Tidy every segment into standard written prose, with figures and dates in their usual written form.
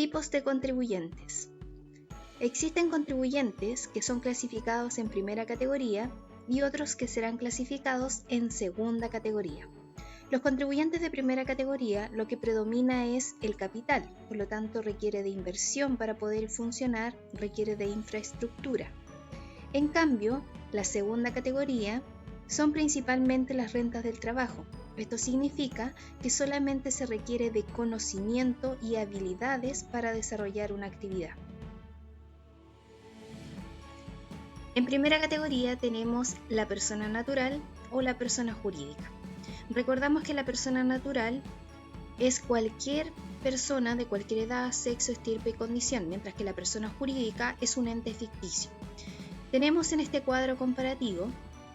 Tipos de contribuyentes. Existen contribuyentes que son clasificados en primera categoría y otros que serán clasificados en segunda categoría. Los contribuyentes de primera categoría lo que predomina es el capital, por lo tanto requiere de inversión para poder funcionar, requiere de infraestructura. En cambio, la segunda categoría son principalmente las rentas del trabajo. Esto significa que solamente se requiere de conocimiento y habilidades para desarrollar una actividad. En primera categoría tenemos la persona natural o la persona jurídica. Recordamos que la persona natural es cualquier persona de cualquier edad, sexo, estirpe y condición, mientras que la persona jurídica es un ente ficticio. Tenemos en este cuadro comparativo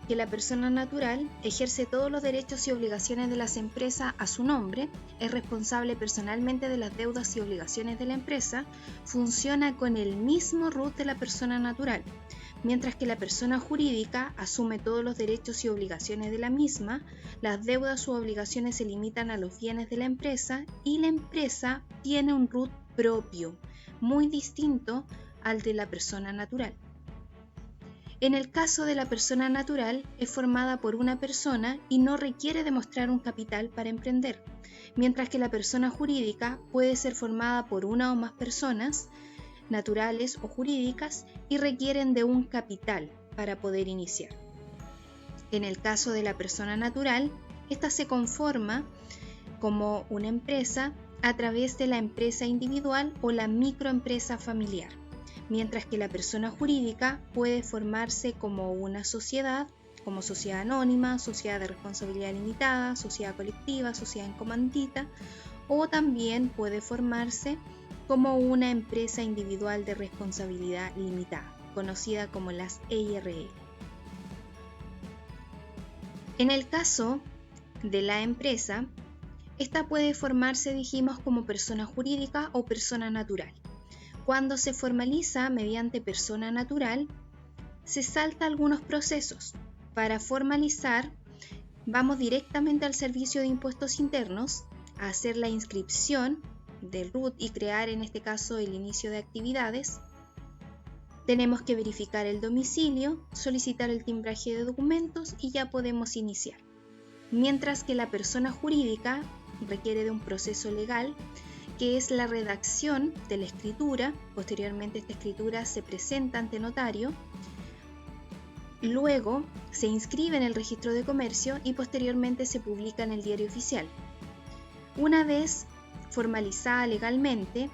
que la persona natural ejerce todos los derechos y obligaciones de las empresas a su nombre, es responsable personalmente de las deudas y obligaciones de la empresa, funciona con el mismo RUT de la persona natural, mientras que la persona jurídica asume todos los derechos y obligaciones de la misma, las deudas u obligaciones se limitan a los bienes de la empresa y la empresa tiene un RUT propio, muy distinto al de la persona natural. En el caso de la persona natural, es formada por una persona y no requiere demostrar un capital para emprender, mientras que la persona jurídica puede ser formada por una o más personas, naturales o jurídicas, y requieren de un capital para poder iniciar. En el caso de la persona natural, esta se conforma como una empresa a través de la empresa individual o la microempresa familiar, mientras que la persona jurídica puede formarse como una sociedad, como sociedad anónima, sociedad de responsabilidad limitada, sociedad colectiva, sociedad en comandita, o también puede formarse como una empresa individual de responsabilidad limitada, conocida como las EIRL. En el caso de la empresa, esta puede formarse, dijimos, como persona jurídica o persona natural. Cuando se formaliza mediante persona natural, se salta algunos procesos. Para formalizar, vamos directamente al Servicio de Impuestos Internos a hacer la inscripción del RUT y crear en este caso el inicio de actividades. Tenemos que verificar el domicilio, solicitar el timbraje de documentos y ya podemos iniciar. Mientras que la persona jurídica requiere de un proceso legal, que es la redacción de la escritura. Posteriormente esta escritura se presenta ante notario, luego se inscribe en el registro de comercio y posteriormente se publica en el diario oficial. Una vez formalizada legalmente,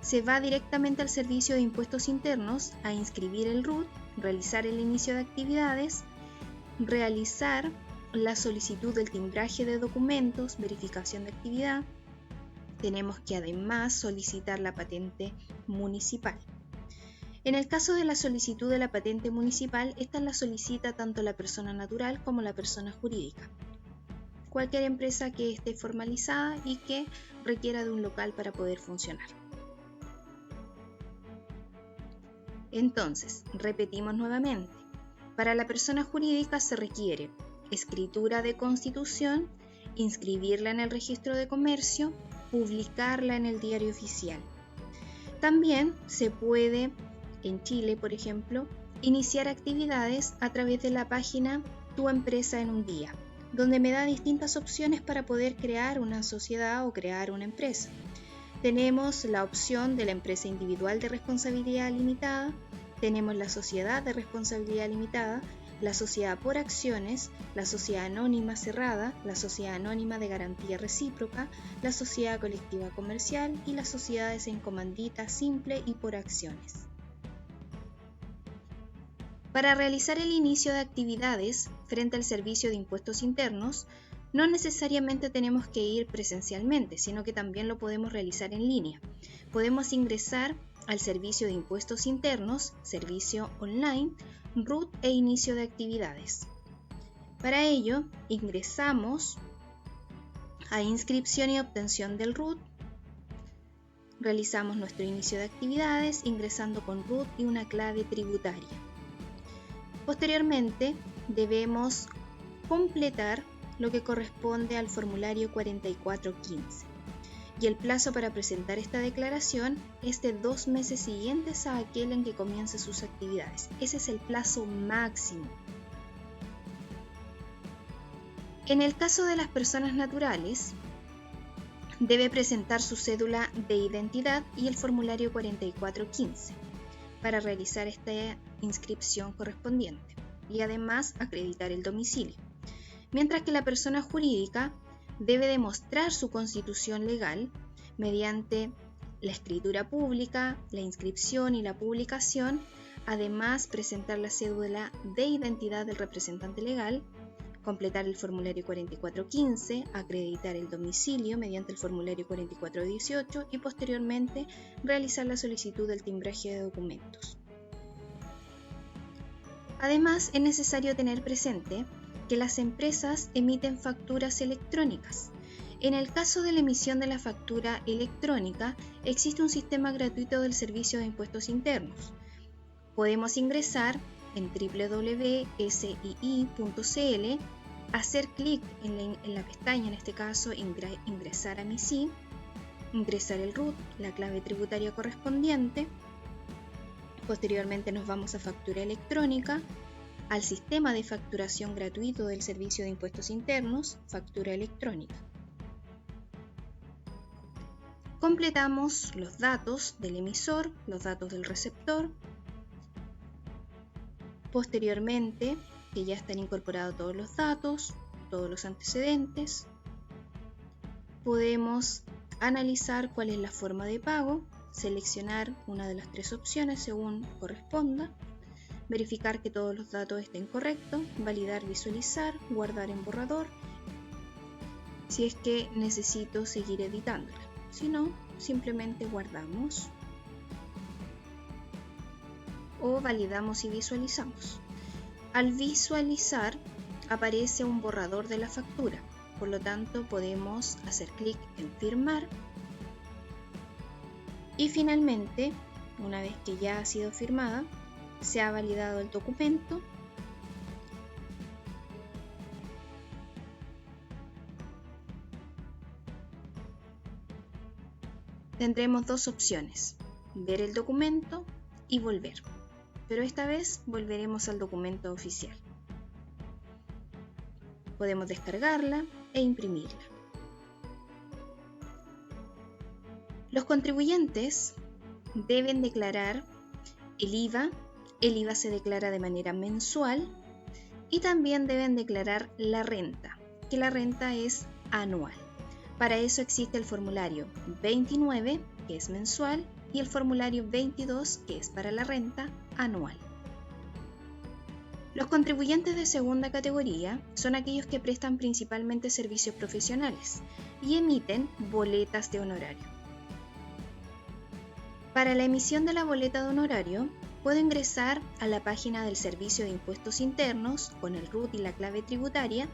se va directamente al Servicio de Impuestos Internos a inscribir el RUT, realizar el inicio de actividades, realizar la solicitud del timbraje de documentos, verificación de actividad. Tenemos que además solicitar la patente municipal. En el caso de la solicitud de la patente municipal, esta la solicita tanto la persona natural como la persona jurídica. Cualquier empresa que esté formalizada y que requiera de un local para poder funcionar. Entonces, repetimos nuevamente. Para la persona jurídica se requiere escritura de constitución, inscribirla en el registro de comercio, publicarla en el diario oficial. También se puede, en Chile por ejemplo, iniciar actividades a través de la página Tu Empresa en un Día, donde me da distintas opciones para poder crear una sociedad o crear una empresa. Tenemos la opción de la empresa individual de responsabilidad limitada, tenemos la sociedad de responsabilidad limitada, la sociedad por acciones, la sociedad anónima cerrada, la sociedad anónima de garantía recíproca, la sociedad colectiva comercial y las sociedades en comandita simple y por acciones. Para realizar el inicio de actividades frente al Servicio de Impuestos Internos, no necesariamente tenemos que ir presencialmente, sino que también lo podemos realizar en línea. Podemos ingresar al Servicio de Impuestos Internos, servicio online, RUT e inicio de actividades. Para ello, ingresamos a inscripción y obtención del RUT, realizamos nuestro inicio de actividades ingresando con RUT y una clave tributaria. Posteriormente, debemos completar lo que corresponde al formulario 4415. y el plazo para presentar esta declaración es de 2 meses siguientes a aquel en que comience sus actividades. Ese es el plazo máximo. En el caso de las personas naturales, debe presentar su cédula de identidad y el formulario 4415 para realizar esta inscripción correspondiente y además acreditar el domicilio. Mientras que la persona jurídica debe demostrar su constitución legal mediante la escritura pública, la inscripción y la publicación, además presentar la cédula de identidad del representante legal, completar el formulario 4415, acreditar el domicilio mediante el formulario 4418 y posteriormente realizar la solicitud del timbraje de documentos. Además, es necesario tener presente que las empresas emiten facturas electrónicas. En el caso de la emisión de la factura electrónica, existe un sistema gratuito del Servicio de Impuestos Internos. Podemos ingresar en www.sii.cl, hacer clic en la pestaña, en este caso ingresar a MISI, ingresar el RUT, la clave tributaria correspondiente. Posteriormente nos vamos a factura electrónica, al sistema de facturación gratuito del Servicio de Impuestos Internos, factura electrónica. Completamos los datos del emisor, los datos del receptor. Posteriormente, que ya están incorporados todos los datos, todos los antecedentes, podemos analizar cuál es la forma de pago, seleccionar una de las 3 opciones según corresponda, verificar que todos los datos estén correctos, validar, visualizar, guardar en borrador, si es que necesito seguir editándola. Si no, simplemente guardamos o validamos y visualizamos. Al visualizar aparece un borrador de la factura, por lo tanto podemos hacer clic en firmar y finalmente, una vez que ya ha sido firmada, se ha validado el documento, tendremos 2 opciones, ver el documento y volver, pero esta vez volveremos al documento oficial. Podemos descargarla e imprimirla. Los contribuyentes deben declarar el IVA. El IVA se declara de manera mensual y también deben declarar la renta, que la renta es anual. Para eso existe el formulario 29, que es mensual, y el formulario 22, que es para la renta anual. Los contribuyentes de segunda categoría son aquellos que prestan principalmente servicios profesionales y emiten boletas de honorario. Para la emisión de la boleta de honorario, puedo ingresar a la página del Servicio de Impuestos Internos con el RUT y la clave tributaria,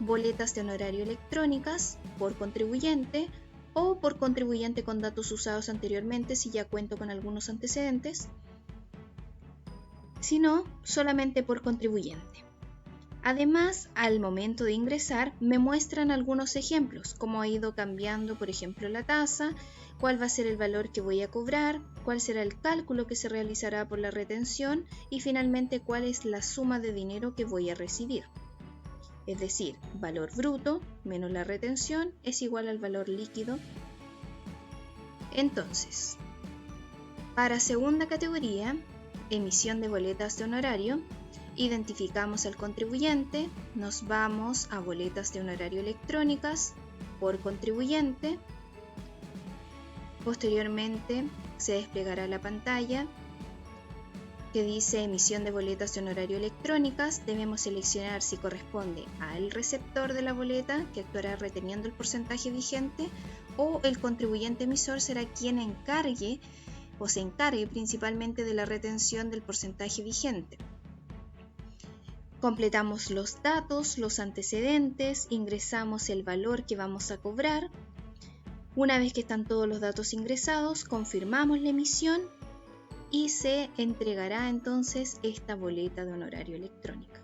boletas de honorario electrónicas por contribuyente o por contribuyente con datos usados anteriormente si ya cuento con algunos antecedentes, si no, solamente por contribuyente. Además, al momento de ingresar, me muestran algunos ejemplos, cómo ha ido cambiando, por ejemplo, la tasa, cuál va a ser el valor que voy a cobrar, cuál será el cálculo que se realizará por la retención y finalmente cuál es la suma de dinero que voy a recibir. Es decir, valor bruto menos la retención es igual al valor líquido. Entonces, para segunda categoría, emisión de boletas de honorario, identificamos al contribuyente, nos vamos a boletas de honorario electrónicas por contribuyente. Posteriormente se desplegará la pantalla que dice emisión de boletas de honorario electrónicas. Debemos seleccionar si corresponde al receptor de la boleta, que actuará reteniendo el porcentaje vigente, o el contribuyente emisor será quien encargue o se encargue principalmente de la retención del porcentaje vigente. Completamos los datos, los antecedentes, ingresamos el valor que vamos a cobrar. Una vez que están todos los datos ingresados, confirmamos la emisión y se entregará entonces esta boleta de honorario electrónica.